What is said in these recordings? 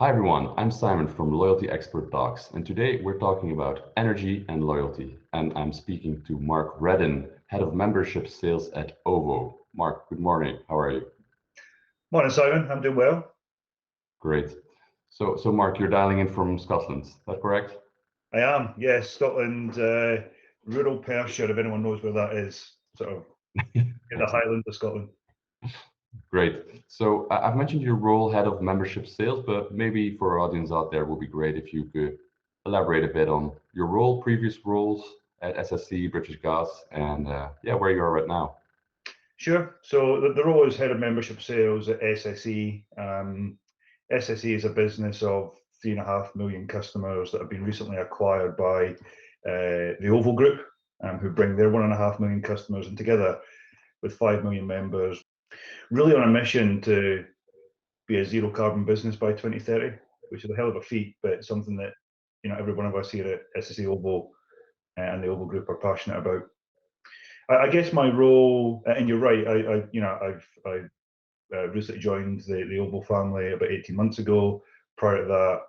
Hi everyone, I'm Simon from Loyalty Expert Talks, and today we're talking about energy and loyalty. And I'm speaking to Mark Reddin, Head of Membership Sales at OVO. Mark, good morning. How are you? Morning, Simon. I'm doing well. Great. So Mark, you're dialing in from Scotland. Is that correct? I am, yes, Scotland, rural Perthshire, if anyone knows where that is, sort of in the Excellent. Highlands of Scotland. Great. So I've mentioned your role, Head of Membership Sales, but maybe for our audience out there, it would be great if you could elaborate a bit on your role, previous roles at SSC, British Gas, and where you are right now. Sure. So the role is Head of Membership Sales at SSE. SSE is a business of 3.5 million customers that have been recently acquired by the OVO Group, who bring their 1.5 million customers, and together with 5 million members, really on a mission to be a zero carbon business by 2030, which is a hell of a feat, but it's something that every one of us here at SSE OVO and the OVO Group are passionate about. I guess my role, and you're right, I've recently joined the OVO family about 18 months ago. Prior to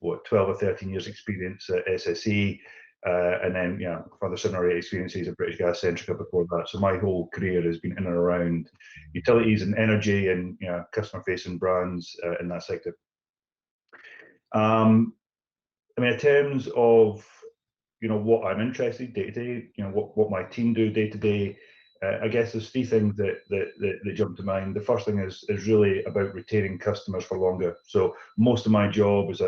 that, 12 or 13 years experience at SSE, and then further 7 or 8 experiences at British Gas Centrica before that. So my whole career has been in and around utilities and energy and customer-facing brands in that sector. I mean, in terms of what I'm interested day to day, what my team do day to day, I guess there's 3 things that jump to mind. The first thing is really about retaining customers for longer. So most of my job is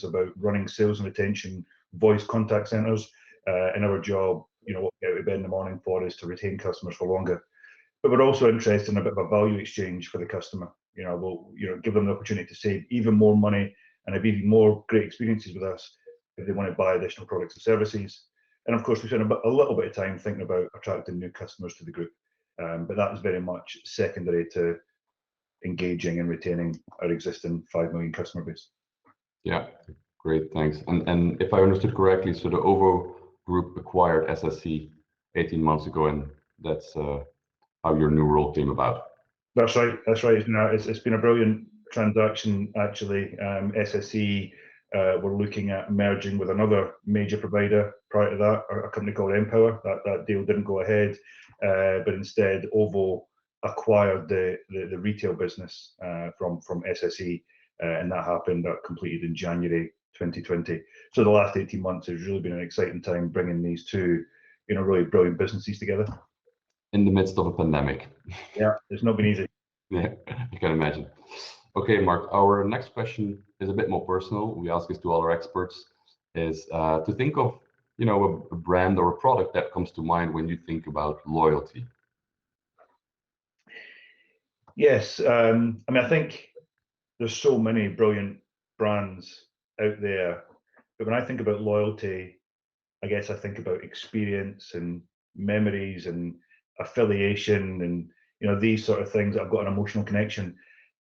about running sales and retention voice contact centers. And our job, what we get out of bed in the morning for, is to retain customers for longer. But we're also interested in a bit of a value exchange for the customer. We'll give them the opportunity to save even more money and have even more great experiences with us if they want to buy additional products and services. And of course, we spend a little bit of time thinking about attracting new customers to the group. But that is very much secondary to engaging and retaining our existing 5 million customer base. Yeah, great, thanks. And if I understood correctly, so the OVO Group acquired SSC 18 months ago, and that's how your new role came about. That's right. That's right. It's been a brilliant transaction, actually. SSE were looking at merging with another major provider prior to that, a company called Empower. That deal didn't go ahead, but instead OVO acquired the retail business from SSE, and that happened. That completed in January 2020. So the last 18 months has really been an exciting time bringing these two, really brilliant businesses together. In the midst of a pandemic. Yeah, it's not been easy. Yeah, I can imagine. Okay, Mark, our next question is a bit more personal. We ask this to all our experts, is to think of, a brand or a product that comes to mind when you think about loyalty. Yes, I mean, I think there's so many brilliant brands out there, but when I think about loyalty, I guess I think about experience and memories and affiliation and these sort of things that I've got an emotional connection.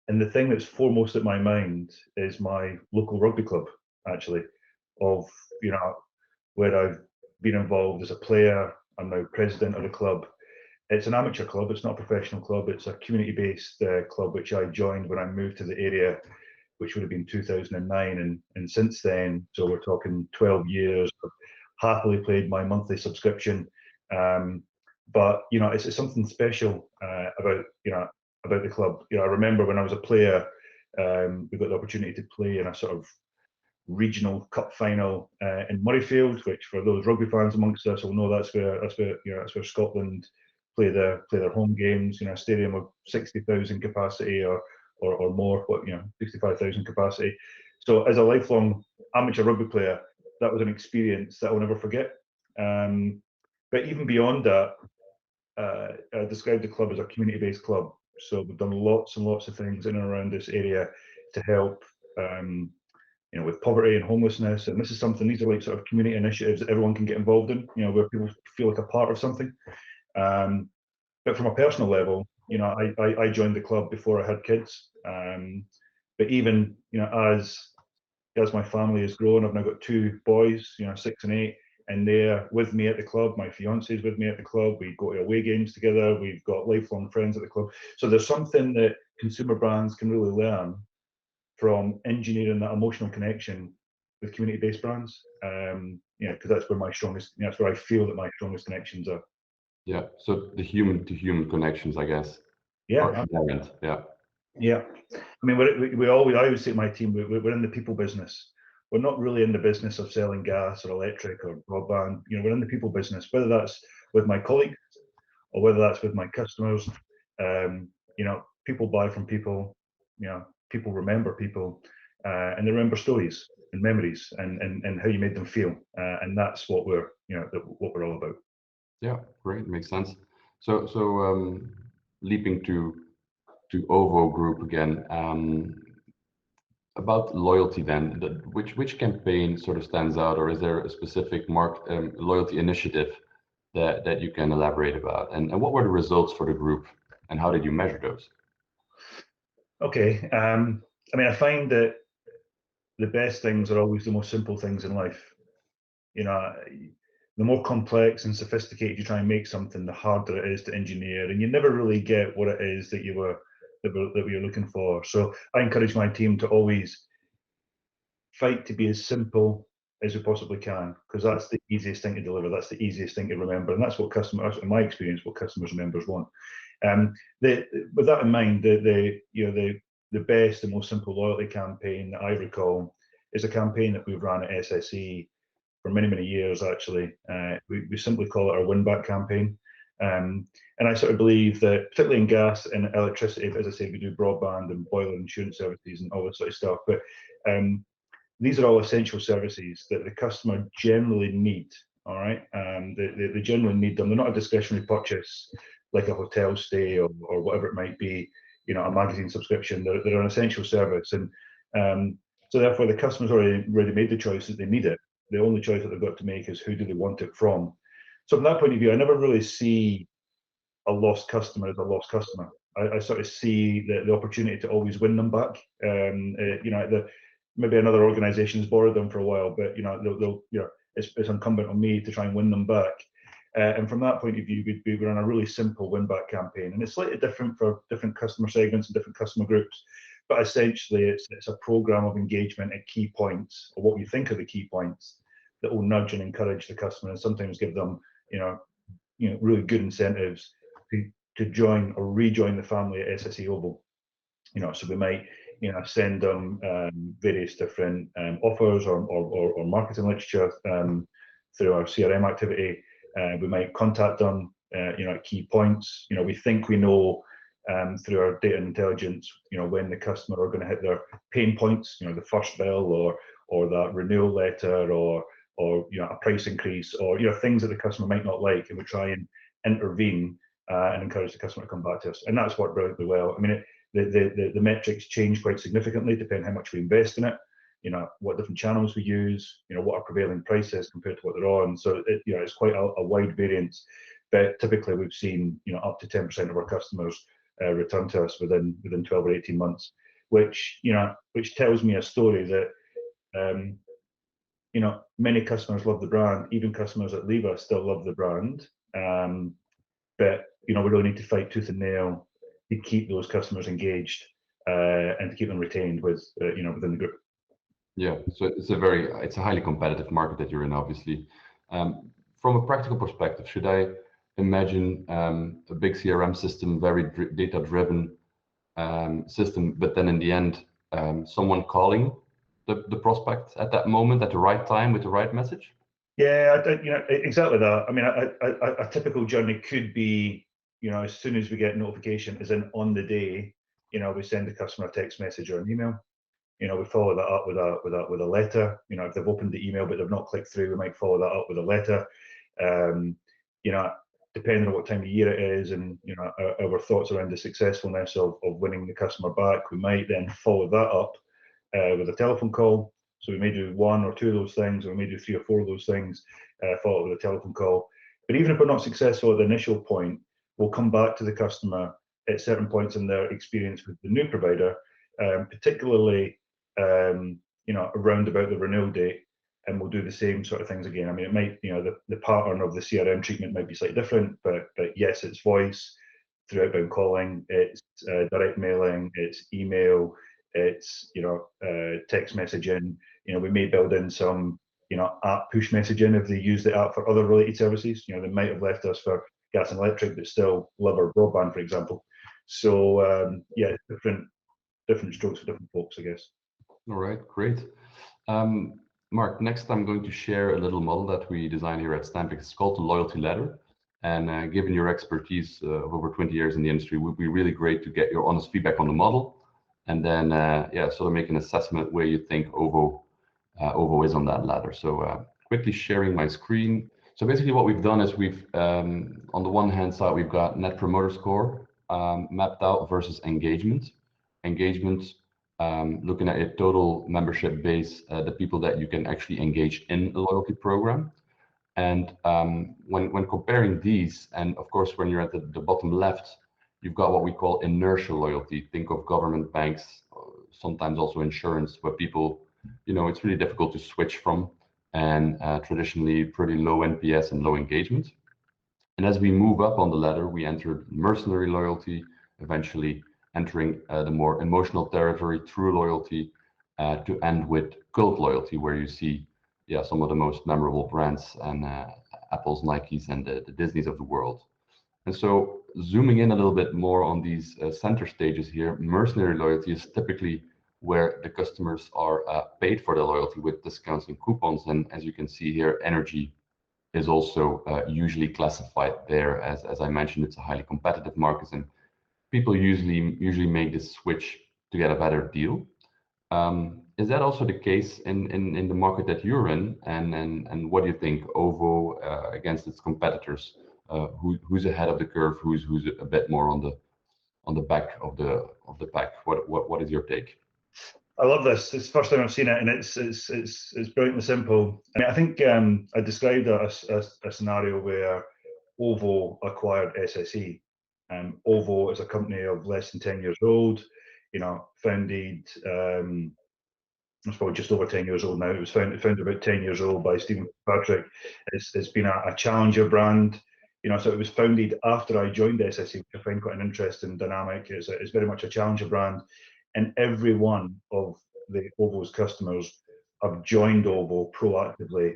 And the thing that's foremost at my mind is my local rugby club, actually, of where I've been involved as a player. I'm now president of the club. It's an amateur club. It's not a professional club. It's a community-based club which I joined when I moved to the area, which would have been 2009. And since then, so we're talking 12 years. I've happily paid my monthly subscription. But it's something special about the club. I remember when I was a player, we got the opportunity to play in a sort of regional cup final in Murrayfield, which for those rugby fans amongst us will know that's where Scotland play their home games. A stadium of 60,000 capacity or more, 65,000 capacity. So as a lifelong amateur rugby player, that was an experience that I'll never forget. But even beyond that, I describe the club as a community-based club. So we've done lots and lots of things in and around this area to help, with poverty and homelessness. And these are like sort of community initiatives that everyone can get involved in, where people feel like a part of something. But from a personal level, I joined the club before I had kids. But even, as my family has grown, I've now got 2 boys, 6 and 8. And they're with me at the club. My fiance is with me at the club. We go to away games together. We've got lifelong friends at the club. So there's something that consumer brands can really learn from engineering that emotional connection with community-based brands. Because that's where that's where I feel that my strongest connections are. Yeah. So the human-to-human connections, I guess. Yeah. Are inherent. Yeah. Yeah. I mean, I always say to my team, we're in the people business. We're not really in the business of selling gas or electric or broadband. We're in the people business, whether that's with my colleagues or whether that's with my customers. People buy from people. People remember people, and they remember stories and memories and how you made them feel. And that's what we're all about. Yeah. Great. Makes sense. So leaping to OVO Group again. About loyalty then, which campaign sort of stands out, or is there a specific loyalty initiative that you can elaborate about? And what were the results for the group, and how did you measure those? Okay. I find that the best things are always the most simple things in life. The more complex and sophisticated you try and make something, the harder it is to engineer, and you never really get what it is that you're looking for. So I encourage my team to always fight to be as simple as we possibly can, because that's the easiest thing to deliver. That's the easiest thing to remember, and that's what customers, in my experience, what customers and members want. With that in mind, the best and most simple loyalty campaign that I recall is a campaign that we've run at SSE for many, many years, actually. We simply call it our win-back campaign. And I sort of believe that, particularly in gas and electricity, as I say, we do broadband and boiler insurance services and all this sort of stuff, but these are all essential services that the customer generally need, all right? They generally need them. They're not a discretionary purchase like a hotel stay or whatever it might be, a magazine subscription. They're an essential service. And so therefore the customer's already made the choice that they need it. The only choice that they've got to make is who do they want it from. So from that point of view, I never really see a lost customer as a lost customer. I sort of see the opportunity to always win them back. Maybe another organisation has borrowed them for a while, but it's incumbent on me to try and win them back. And from that point of view, we run a really simple win-back campaign, and it's slightly different for different customer segments and different customer groups. But essentially, it's a program of engagement at key points, or what we think are the key points, that will nudge and encourage the customer, and sometimes give them, really good incentives to join or rejoin the family at SSE OVO. So we might, send them various different offers or marketing literature through our CRM activity. We might contact them, at key points. We think we know through our data and intelligence, when the customer are going to hit their pain points, the first bill or that renewal letter or a price increase or things that the customer might not like, and we try and intervene and encourage the customer to come back to us. And that's worked brilliantly well. I mean, the metrics change quite significantly depending how much we invest in it. What different channels we use. What our prevailing price is compared to what they're on. So it's quite a wide variance. But typically we've seen up to 10% of our customers return to us within 12 or 18 months, which tells me a story that many customers love the brand. Even customers that leave us still love the brand. But we really need to fight tooth and nail to keep those customers engaged and to keep them retained within the group. Yeah, so it's a highly competitive market that you're in, obviously. From a practical perspective, should I imagine a big CRM system, very data-driven system, but then in the end, someone calling the prospect at that moment, at the right time, with the right message? Yeah, exactly that. I mean, a typical journey could be, as soon as we get notification, as in on the day, we send the customer a text message or an email. We follow that up with a letter. If they've opened the email but they've not clicked through, we might follow that up with a letter. Depending on what time of year it is, and our thoughts around the successfulness of winning the customer back, we might then follow that up with a telephone call. So we may do one or two of those things, or we may do 3 or 4 of those things, follow up with a telephone call. But even if we're not successful at the initial point, we'll come back to the customer at certain points in their experience with the new provider, particularly around about the renewal date, and we'll do the same sort of things again. I mean, it might, the pattern of the CRM treatment might be slightly different, but yes, it's voice through outbound calling, it's direct mailing, it's email, it's text messaging. We may build in some app push messaging if they use the app for other related services. They might have left us for gas and electric, but still love our broadband, for example. So yeah, different strokes for different folks, I guess. All right, great. Mark, next I'm going to share a little model that we designed here at Stampix. It's called the loyalty ladder. And given your expertise of over 20 years in the industry, it would be really great to get your honest feedback on the model, and then yeah, sort of make an assessment where you think OVO is on that ladder. So quickly sharing my screen. So basically what we've done is we've, on the one hand side, we've got Net Promoter Score mapped out versus engagement. Engagement, looking at a total membership base, the people that you can actually engage in a loyalty program. And when comparing these, and of course, when you're at the bottom left, you've got what we call inertial loyalty. Think of government, banks, sometimes also insurance, where people, it's really difficult to switch from, and traditionally pretty low NPS and low engagement. And as we move up on the ladder, we enter mercenary loyalty, eventually entering the more emotional territory, true loyalty, to end with cult loyalty, where you see some of the most memorable brands and Apple's, Nikes, and the Disneys of the world. And so zooming in a little bit more on these center stages here, mercenary loyalty is typically where the customers are paid for their loyalty with discounts and coupons. And as you can see here, energy is also usually classified there. As I mentioned, it's a highly competitive market, and people usually make this switch to get a better deal. Is that also the case in the market that you're in? And what do you think, OVO against its competitors? Who's ahead of the curve? Who's a bit more on the back of the pack? What is your take? I love this. It's the first time I've seen it, and it's brilliantly simple. I mean, I think I described a scenario where OVO acquired SSE. OVO is a company of less than 10 years old. Founded. It's probably just over 10 years old now. It was founded about 10 years old by Stephen Patrick. It's been a challenger brand. So it was founded after I joined SSE, which I find quite an interesting dynamic. It's very much a challenger brand, and every one of the OVO's customers have joined OVO proactively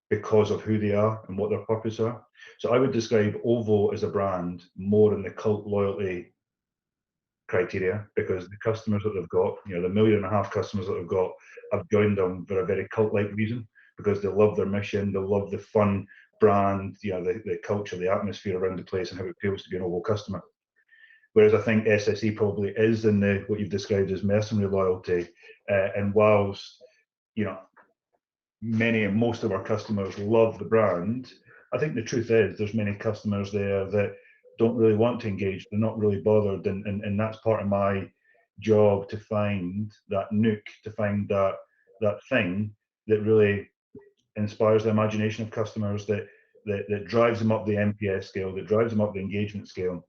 because of who they are and what their purpose are. So I would describe OVO as a brand more in the cult loyalty criteria, because the customers that they've got, the 1.5 million customers that they've got, have joined them for a very cult-like reason, because they love their mission, they love the fun brand, the culture, the atmosphere around the place, and how it feels to be an OVO customer. Whereas I think SSE probably is in what you've described as mercenary loyalty, and whilst many and most of our customers love the brand, I think the truth is there's many customers there that don't really want to engage. They're not really bothered, and that's part of my job, to find that nook, to find that thing that really inspires the imagination of customers, that drives them up the NPS scale, that drives them up the engagement scale,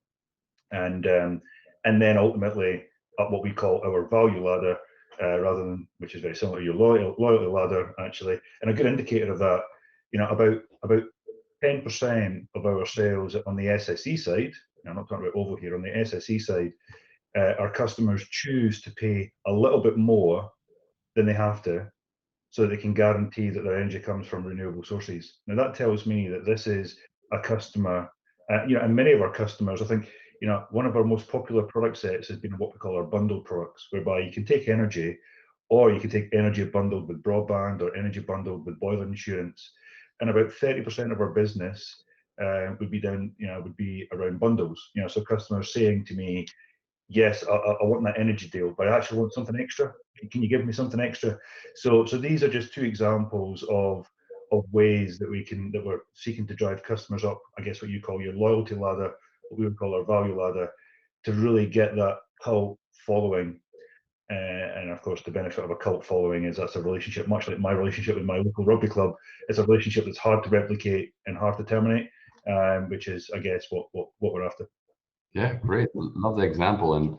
and then ultimately up what we call our value ladder, rather than, which is very similar to your loyalty ladder actually. And a good indicator of that, about 10% of our sales on the SSE side, I'm not talking about OVO here, on the SSE side, our customers choose to pay a little bit more than they have to, so they can guarantee that their energy comes from renewable sources. Now that tells me that this is a customer, and many of our customers, I think, one of our most popular product sets has been what we call our bundled products, whereby you can take energy, or you can take energy bundled with broadband, or energy bundled with boiler insurance. And about 30% of our business would be around bundles. So customers saying to me, yes, I want that energy deal, but I actually want something extra. Can you give me something extra? So these are just two examples of ways that we're seeking to drive customers up, I guess what you call your loyalty ladder, what we would call our value ladder, to really get that cult following. And of course, the benefit of a cult following is that's a relationship, much like my relationship with my local rugby club. It's a relationship that's hard to replicate and hard to terminate, which is, I guess, what we're after. Yeah, great. Love the example. And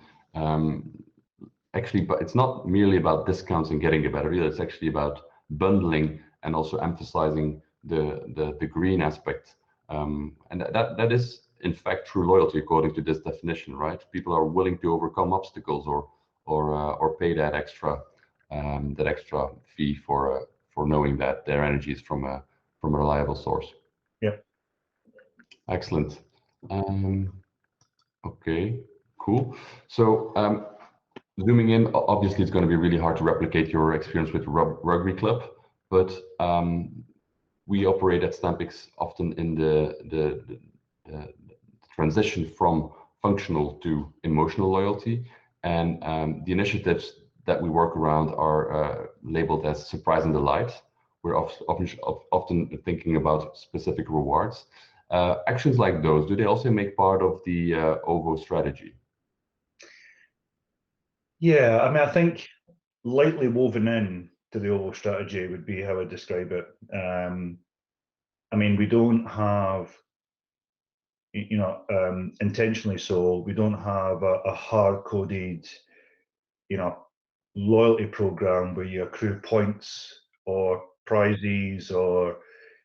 actually, but it's not merely about discounts and getting a better deal. It's actually about bundling and also emphasizing the green aspect. And that is, in fact, true loyalty according to this definition, right? People are willing to overcome obstacles or or pay that extra fee for knowing that their energy is from a reliable source. Yeah. Excellent. Okay, cool. So zooming in, obviously it's going to be really hard to replicate your experience with rugby club, but we operate at Stampix often in the transition from functional to emotional loyalty, and the initiatives that we work around are labeled as surprise and delight. We're often thinking about specific rewards. Actions like those, do they also make part of the OVO strategy? Yeah, I mean, I think lightly woven in to the OVO strategy would be how I describe it. I mean, we don't have, intentionally so, we don't have a hard-coded, loyalty program where you accrue points or prizes or,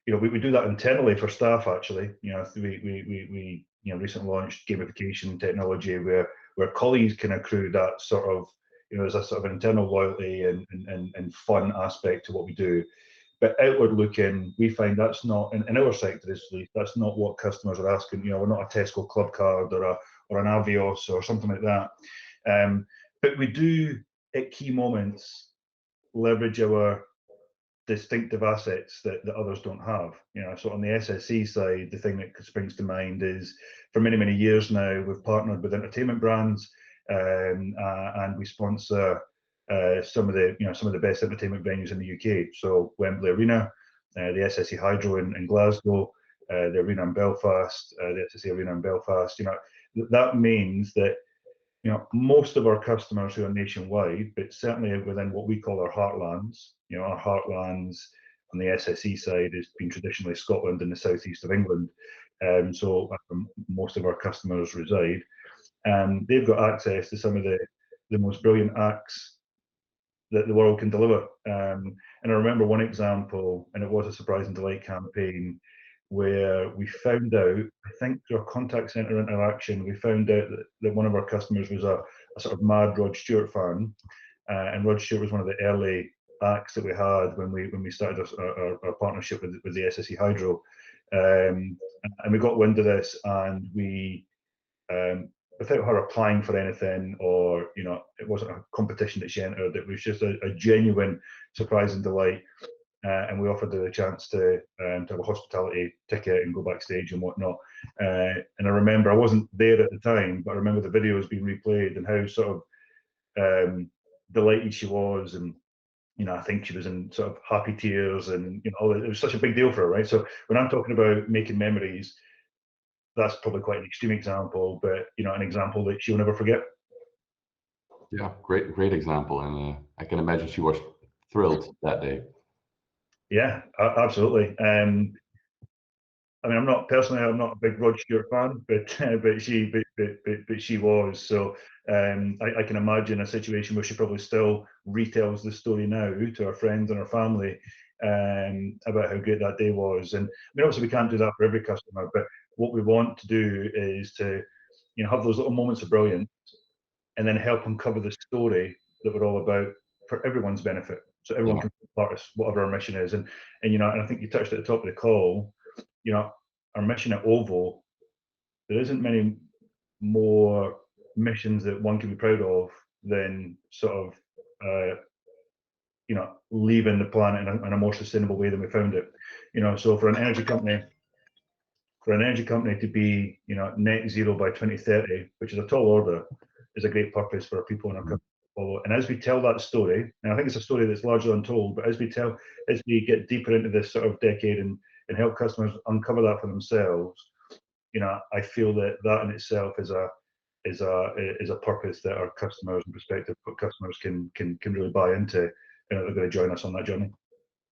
we do that internally for staff actually. We recently launched gamification technology where colleagues can accrue that sort of, there's a sort of internal loyalty and fun aspect to what we do. But outward looking, we find that's not in our sector, that's not what customers are asking. We're not a Tesco club card or an Avios or something like that. But we do at key moments leverage our distinctive assets that others don't have. So on the SSE side, the thing that springs to mind is for many, many years now, we've partnered with entertainment brands, and we sponsor some of the best entertainment venues in the UK. So Wembley Arena, the SSE Hydro in Glasgow, the arena in Belfast, the SSE Arena in Belfast. That means that most of our customers who are nationwide, but certainly within what we call our heartlands, our heartlands on the SSE side has been traditionally Scotland and the southeast of England. So most of our customers reside. They've got access to some of the most brilliant acts that the world can deliver. And I remember one example, and it was a surprise and delight campaign, where we found out, I think through a contact center interaction, we found out that one of our customers was a sort of mad Rod Stewart fan, and Rod Stewart was one of the early acts that we had when we started our partnership with the SSE Hydro, and we got wind of this, and we, without her applying for anything, or it wasn't a competition that she entered, it was just a genuine surprise and delight. And we offered her a chance to have a hospitality ticket and go backstage and whatnot. And I remember, I wasn't there at the time, but I remember the videos being replayed and how sort of delighted she was. And, I think she was in sort of happy tears, and, it was such a big deal for her, right? So when I'm talking about making memories, that's probably quite an extreme example, but, an example that she'll never forget. Yeah, great example. And I can imagine she was thrilled that day. Yeah, absolutely. I mean, I'm not a big Rod Stewart fan, but she was. So I can imagine a situation where she probably still retells the story now to her friends and her family about how great that day was. And I mean, obviously we can't do that for every customer, but what we want to do is to have those little moments of brilliance, and then help uncover the story that we're all about for everyone's benefit, so everyone can be part of whatever our mission is. And and I think you touched at the top of the call, our mission at OVO, there isn't many more missions that one can be proud of than sort of leaving the planet in a more sustainable way than we found it. So for an energy company to be net zero by 2030, which is a tall order, is a great purpose for our people and our company to follow. And as we tell that story, and I think it's a story that's largely untold, but as we get deeper into this sort of decade and help customers uncover that for themselves, I feel that in itself is a purpose that our customers and prospective customers can really buy into, and they're going to join us on that journey.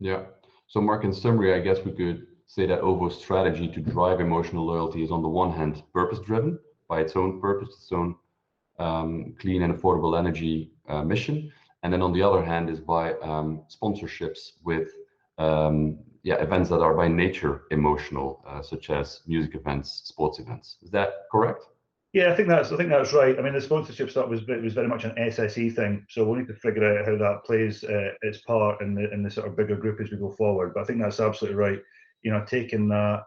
Yeah. So Mark, in summary, I guess we could say that OVO's strategy to drive emotional loyalty is on the one hand purpose-driven by its own purpose, its own clean and affordable energy mission, and then on the other hand is by sponsorships with events that are by nature emotional, such as music events, sports events. Is that correct? Yeah, I think that's right. I mean, the sponsorship stuff was very much an SSE thing, so we'll need to figure out how that plays its part in the sort of bigger group as we go forward. But I think that's absolutely right. You know, taking that,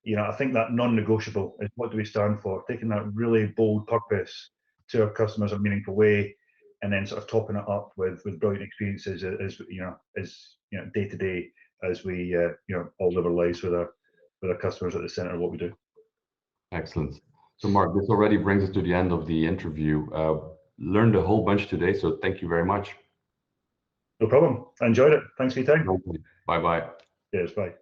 you know, I think that non-negotiable is what do we stand for? Taking that really bold purpose to our customers in a meaningful way, and then sort of topping it up with brilliant experiences as day to day as we all live our lives with our customers at the center of what we do. Excellent. So Mark, this already brings us to the end of the interview. Learned a whole bunch today, so thank you very much. No problem. I enjoyed it. Thanks for your time. Bye bye. Cheers. Bye.